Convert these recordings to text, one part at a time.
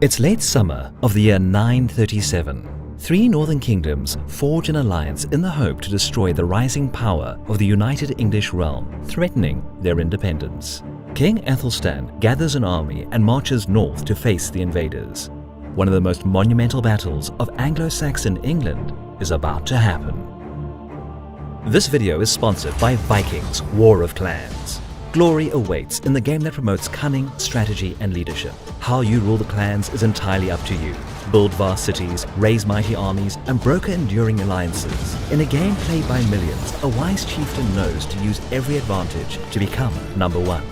It's late summer of the year 937. Three northern kingdoms forge an alliance in the hope to destroy the rising power of the united English realm, threatening their independence. King Aethelstan gathers an army and marches north to face the invaders. One of the most monumental battles of Anglo-Saxon England is about to happen. This video is sponsored by Vikings War of Clans. Glory awaits in the game that promotes cunning, strategy, and leadership. How you rule the clans is entirely up to you. Build vast cities, raise mighty armies, and broker enduring alliances. In a game played by millions, a wise chieftain knows to use every advantage to become number one.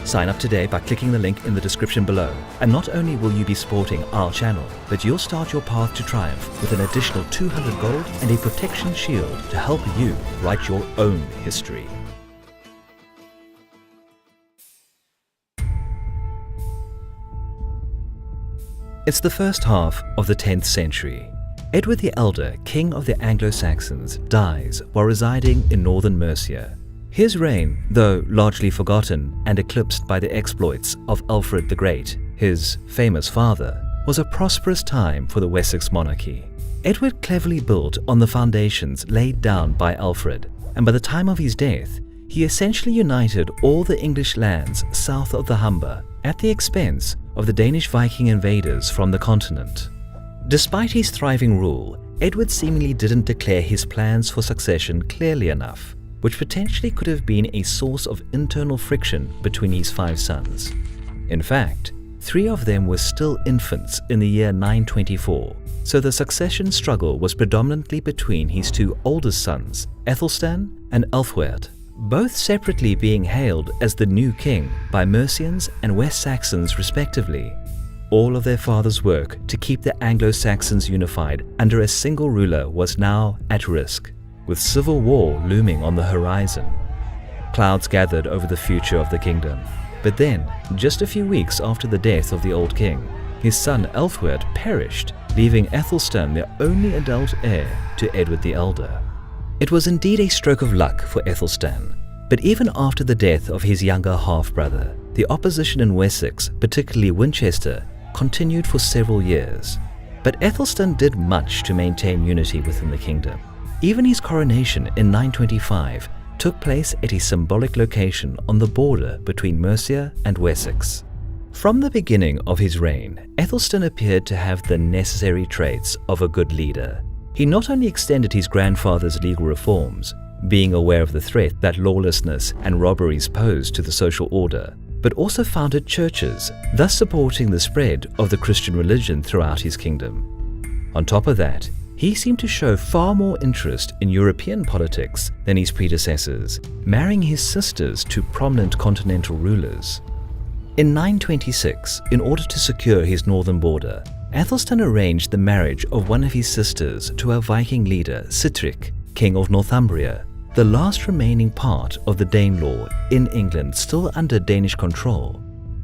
Sign up today by clicking the link in the description below, and not only will you be supporting our channel, but you'll start your path to triumph with an additional 200 gold and a protection shield to help you write your own history. It's the first half of the 10th century. Edward the Elder, king of the Anglo-Saxons, dies while residing in northern Mercia. His reign, though largely forgotten and eclipsed by the exploits of Alfred the Great, his famous father, was a prosperous time for the Wessex monarchy. Edward cleverly built on the foundations laid down by Alfred, and by the time of his death, he essentially united all the English lands south of the Humber at the expense of the Danish Viking invaders from the continent. Despite his thriving rule, Edward seemingly didn't declare his plans for succession clearly enough, which potentially could have been a source of internal friction between his 5 sons. In fact, 3 of them were still infants in the year 924, so the succession struggle was predominantly between his 2 oldest sons, Aethelstan and Elfwerd, both separately being hailed as the new king by Mercians and West Saxons respectively. All of their father's work to keep the Anglo-Saxons unified under a single ruler was now at risk, with civil war looming on the horizon. Clouds gathered over the future of the kingdom, but then, just a few weeks after the death of the old king, his son Elfwerd perished, leaving Aethelstan the only adult heir to Edward the Elder. It was indeed a stroke of luck for Aethelstan, but even after the death of his younger half-brother, the opposition in Wessex, particularly Winchester, continued for several years. But Aethelstan did much to maintain unity within the kingdom. Even his coronation in 925 took place at a symbolic location on the border between Mercia and Wessex. From the beginning of his reign, Aethelstan appeared to have the necessary traits of a good leader. He not only extended his grandfather's legal reforms, being aware of the threat that lawlessness and robberies posed to the social order, but also founded churches, thus supporting the spread of the Christian religion throughout his kingdom. On top of that, he seemed to show far more interest in European politics than his predecessors, marrying his sisters to prominent continental rulers. In 926, in order to secure his northern border, Aethelstan arranged the marriage of one of his sisters to a Viking leader, Sihtric, king of Northumbria, the last remaining part of the Danelaw in England still under Danish control.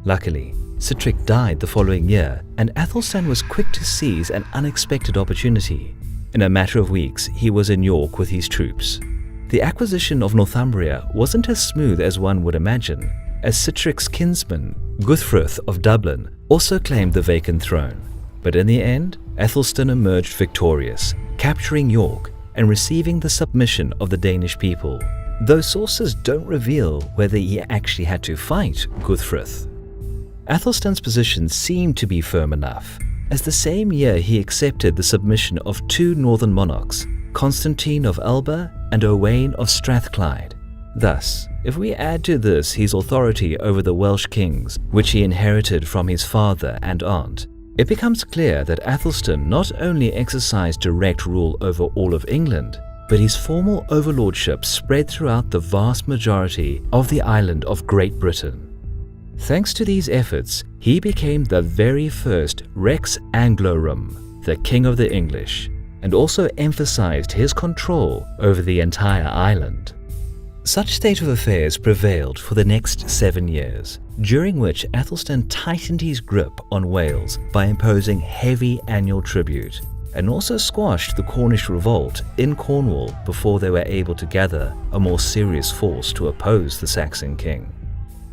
Luckily, Sihtric died the following year, and Aethelstan was quick to seize an unexpected opportunity. In a matter of weeks, he was in York with his troops. The acquisition of Northumbria wasn't as smooth as one would imagine, as Sihtric's kinsman, Guthfrith of Dublin, also claimed the vacant throne. But in the end, Aethelstan emerged victorious, capturing York and receiving the submission of the Danish people, though sources don't reveal whether he actually had to fight Guthfrith. Aethelstan's position seemed to be firm enough, as the same year he accepted the submission of 2 northern monarchs, Constantine of Elba and Owain of Strathclyde. Thus, if we add to this his authority over the Welsh kings, which he inherited from his father and aunt, it becomes clear that Aethelstan not only exercised direct rule over all of England, but his formal overlordship spread throughout the vast majority of the island of Great Britain. Thanks to these efforts, he became the very first Rex Anglorum, the King of the English, and also emphasized his control over the entire island. Such state of affairs prevailed for the next 7 years, during which Aethelstan tightened his grip on Wales by imposing heavy annual tribute, and also squashed the Cornish revolt in Cornwall before they were able to gather a more serious force to oppose the Saxon king.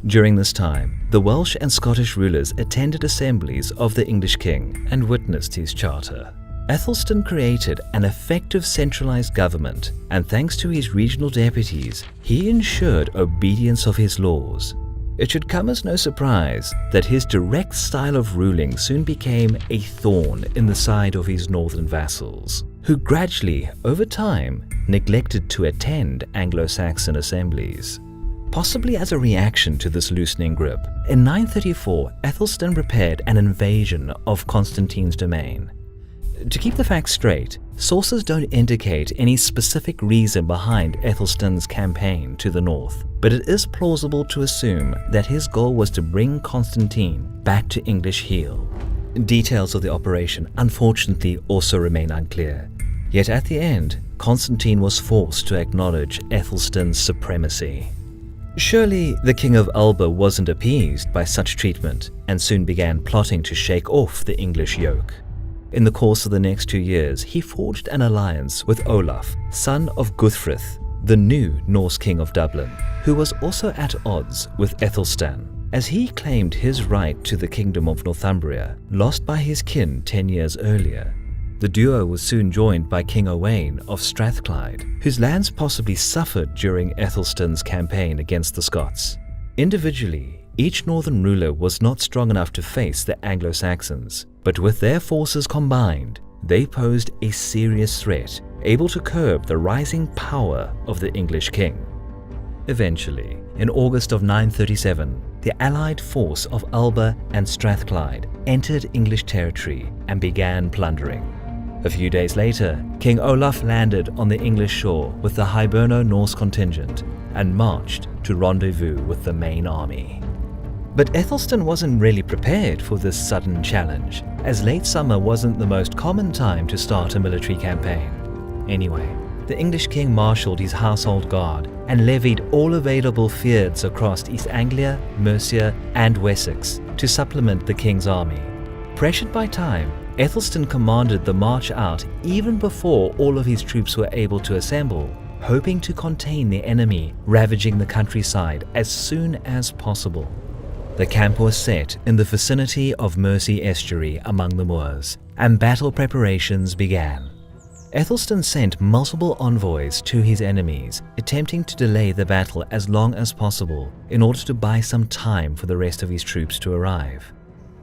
During this time, the Welsh and Scottish rulers attended assemblies of the English king and witnessed his charter. Aethelstan created an effective centralized government, and thanks to his regional deputies, he ensured obedience of his laws. It should come as no surprise that his direct style of ruling soon became a thorn in the side of his northern vassals, who gradually, over time, neglected to attend Anglo-Saxon assemblies. Possibly as a reaction to this loosening grip, in 934, Aethelstan prepared an invasion of Constantine's domain. To keep the facts straight, sources don't indicate any specific reason behind Aethelstan's campaign to the north, but it is plausible to assume that his goal was to bring Constantine back to English heel. Details of the operation unfortunately also remain unclear, yet at the end, Constantine was forced to acknowledge Aethelstan's supremacy. Surely the King of Alba wasn't appeased by such treatment and soon began plotting to shake off the English yoke. In the course of the next 2 years, he forged an alliance with Olaf, son of Guthfrith, the new Norse king of Dublin, who was also at odds with Aethelstan, as he claimed his right to the kingdom of Northumbria, lost by his kin 10 years earlier. The duo was soon joined by King Owain of Strathclyde, whose lands possibly suffered during Aethelstan's campaign against the Scots. Individually, each northern ruler was not strong enough to face the Anglo-Saxons, but with their forces combined, they posed a serious threat, able to curb the rising power of the English king. Eventually, in August of 937, the allied force of Alba and Strathclyde entered English territory and began plundering. A few days later, King Olaf landed on the English shore with the Hiberno-Norse contingent and marched to rendezvous with the main army. But Aethelstan wasn't really prepared for this sudden challenge, as late summer wasn't the most common time to start a military campaign. Anyway, the English king marshaled his household guard and levied all available fyrds across East Anglia, Mercia, and Wessex to supplement the king's army. Pressured by time, Aethelstan commanded the march out even before all of his troops were able to assemble, hoping to contain the enemy ravaging the countryside as soon as possible. The camp was set in the vicinity of Mersey Estuary among the moors, and battle preparations began. Aethelstan sent multiple envoys to his enemies, attempting to delay the battle as long as possible in order to buy some time for the rest of his troops to arrive.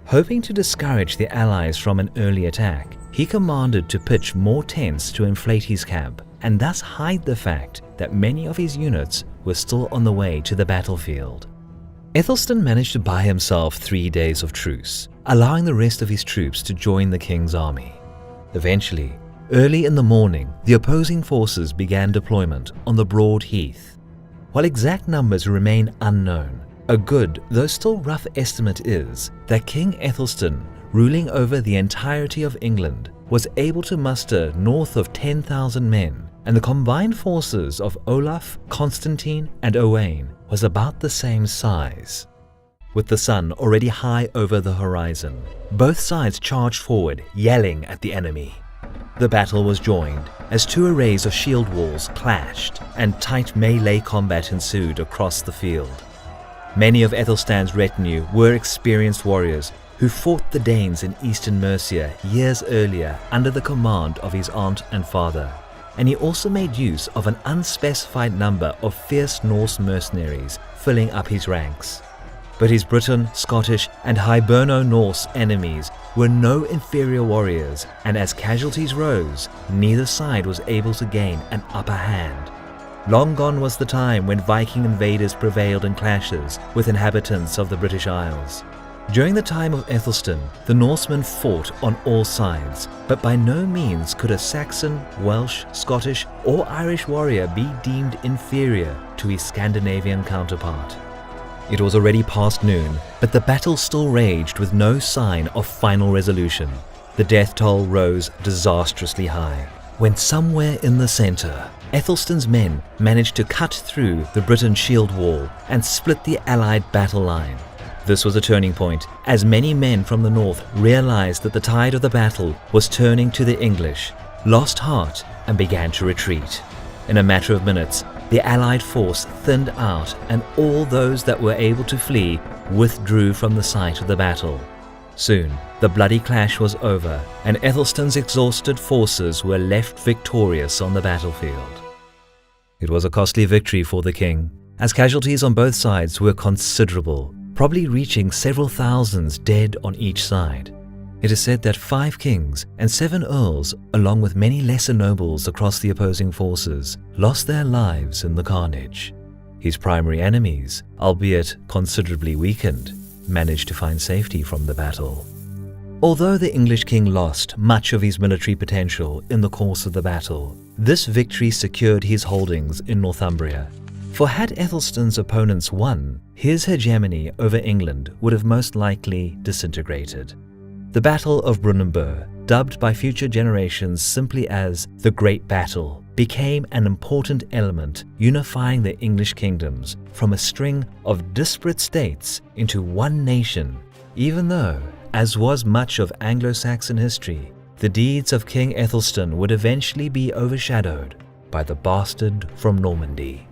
Hoping to discourage the allies from an early attack, he commanded to pitch more tents to inflate his camp and thus hide the fact that many of his units were still on the way to the battlefield. Aethelstan managed to buy himself 3 days of truce, allowing the rest of his troops to join the king's army. Eventually, early in the morning, the opposing forces began deployment on the broad heath. While exact numbers remain unknown, a good, though still rough estimate is that King Aethelstan, ruling over the entirety of England, was able to muster north of 10,000 men, and the combined forces of Olaf, Constantine, and Owain was about the same size. With the sun already high over the horizon, both sides charged forward, yelling at the enemy. The battle was joined as 2 arrays of shield walls clashed and tight melee combat ensued across the field. Many of Aethelstan's retinue were experienced warriors who fought the Danes in eastern Mercia years earlier under the command of his aunt and father, and he also made use of an unspecified number of fierce Norse mercenaries filling up his ranks. But his Briton, Scottish, and Hiberno-Norse enemies were no inferior warriors, and as casualties rose, neither side was able to gain an upper hand. Long gone was the time when Viking invaders prevailed in clashes with inhabitants of the British Isles. During the time of Aethelstan, the Norsemen fought on all sides, but by no means could a Saxon, Welsh, Scottish, or Irish warrior be deemed inferior to his Scandinavian counterpart. It was already past noon, but the battle still raged with no sign of final resolution. The death toll rose disastrously high, when somewhere in the center, Aethelstan's men managed to cut through the Briton shield wall and split the Allied battle line. This was a turning point, as many men from the north realized that the tide of the battle was turning to the English, lost heart, and began to retreat. In a matter of minutes, the Allied force thinned out and all those that were able to flee withdrew from the site of the battle. Soon, the bloody clash was over and Ethelstan's exhausted forces were left victorious on the battlefield. It was a costly victory for the king, as casualties on both sides were considerable, probably reaching several thousands dead on each side. It is said that 5 kings and 7 earls, along with many lesser nobles across the opposing forces, lost their lives in the carnage. His primary enemies, albeit considerably weakened, managed to find safety from the battle. Although the English king lost much of his military potential in the course of the battle, this victory secured his holdings in Northumbria. For had Ethelstan's opponents won, his hegemony over England would have most likely disintegrated. The Battle of Brunanburh, dubbed by future generations simply as the Great Battle, became an important element unifying the English kingdoms from a string of disparate states into one nation, even though, as was much of Anglo-Saxon history, the deeds of King Ethelstan would eventually be overshadowed by the bastard from Normandy.